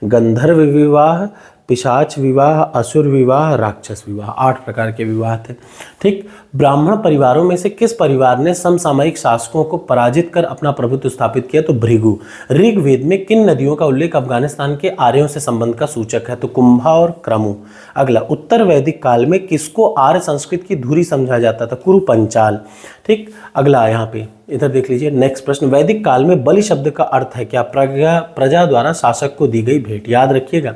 गंधर्व विवाह, पिशाच विवाह, असुर विवाह, राक्षस विवाह, 8 प्रकार के विवाह थे। ठीक। ब्राह्मण परिवारों में से किस परिवार ने समसामयिक शासकों को पराजित कर अपना प्रभुत्व स्थापित किया? तो भृगु। ऋग्वेद में किन नदियों का उल्लेख अफगानिस्तान के आर्यों से संबंध का सूचक है? तो कुंभा और क्रमु। अगला, उत्तर वैदिक काल में किसको आर्य संस्कृत की धुरी समझा जाता था? कुरु पंचाल। ठीक। अगला यहाँ पे इधर देख लीजिए, नेक्स्ट प्रश्न, वैदिक काल में बलि शब्द का अर्थ है क्या? प्रजा द्वारा शासक को दी गई भेंट। याद रखिएगा,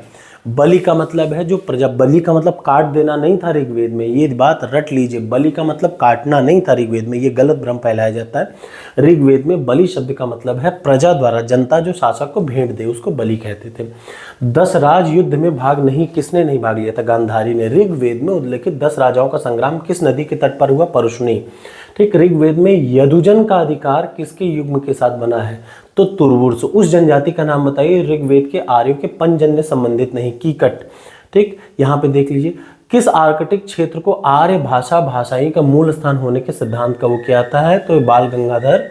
बलि का मतलब है जो प्रजा, बलि का मतलब काट देना नहीं था ऋग्वेद में, ये बात रट लीजिए, बलि का मतलब काटना नहीं था ऋग्वेद में, ये गलत भ्रम फैलाया जाता है। ऋग्वेद में बलि शब्द का मतलब है प्रजा द्वारा, जनता जो शासक को भेंट दे उसको बलि कहते थे। 10 राज युद्ध में भाग नहीं, किसने नहीं भाग लिया था? गांधारी ने। ऋग्वेद में उल्लेखित 10 राजाओं का संग्राम किस नदी के तट पर हुआ? परुष्णी। ठीक। ऋग्वेद में यदुजन का अधिकार किसके युग्म के साथ बना है? तो तुर्वुर्स। उस जनजाति का नाम बताइए ऋग्वेद के आर्यों के पंचजन्य संबंधित नहीं, कीकट। ठीक। यहाँ पे देख लीजिए, किस आर्कटिक क्षेत्र को आर्य भाषा भाषाई का मूल स्थान होने के सिद्धांत का वो क्या आता है? तो बाल गंगाधर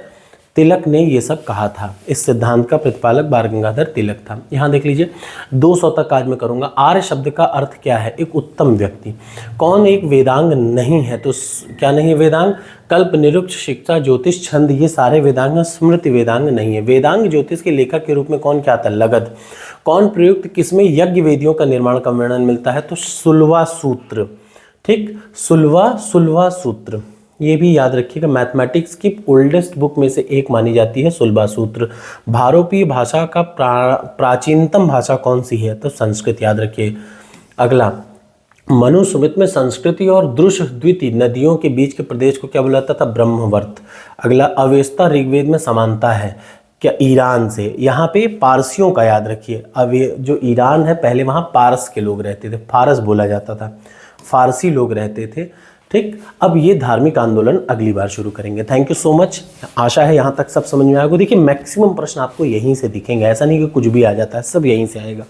तिलक ने ये सब कहा था। इस सिद्धांत का प्रतिपालक बाल गंगाधर तिलक था। यहाँ देख लीजिए, 200 तक आज मैं करूँगा। आर्य शब्द का अर्थ क्या है? एक उत्तम व्यक्ति। कौन एक वेदांग नहीं है? तो क्या नहीं है वेदांग? कल्प, निरुक्त, शिक्षा, ज्योतिष, छंद, ये सारे वेदांग। स्मृति वेदांग नहीं है। वेदांग ज्योतिष के लेखक के रूप में कौन क्या आता है? लगध। कौन प्रयुक्त किसमें यज्ञ वेदियों का निर्माण का वर्णन मिलता है? तो सुलवा सूत्र। ठीक। सुलवा सूत्र, ये भी याद रखिएगा, मैथमेटिक्स की ओल्डेस्ट बुक में से एक मानी जाती है सुलभा सूत्र। भारोपीय भाषा का प्राचीनतम भाषा कौन सी है? तो संस्कृत। याद रखिए। अगला, मनुस्मृति में संस्कृति और द्रुशद्विति नदियों के बीच के प्रदेश को क्या बुलाता था? ब्रह्मवर्त। अगला, अवेस्ता ऋग्वेद में समानता है क्या? ईरान से। यहाँ पे पारसियों का याद रखिए, जो ईरान है पहले वहाँ पारस के लोग रहते थे, फारस बोला जाता था, फारसी लोग रहते थे। ठीक। अब ये धार्मिक आंदोलन अगली बार शुरू करेंगे। Thank you so much. आशा है यहाँ तक सब समझ में आएगा। देखिए मैक्सिमम प्रश्न आपको यहीं से दिखेंगे, ऐसा नहीं कि कुछ भी आ जाता है, सब यहीं से आएगा।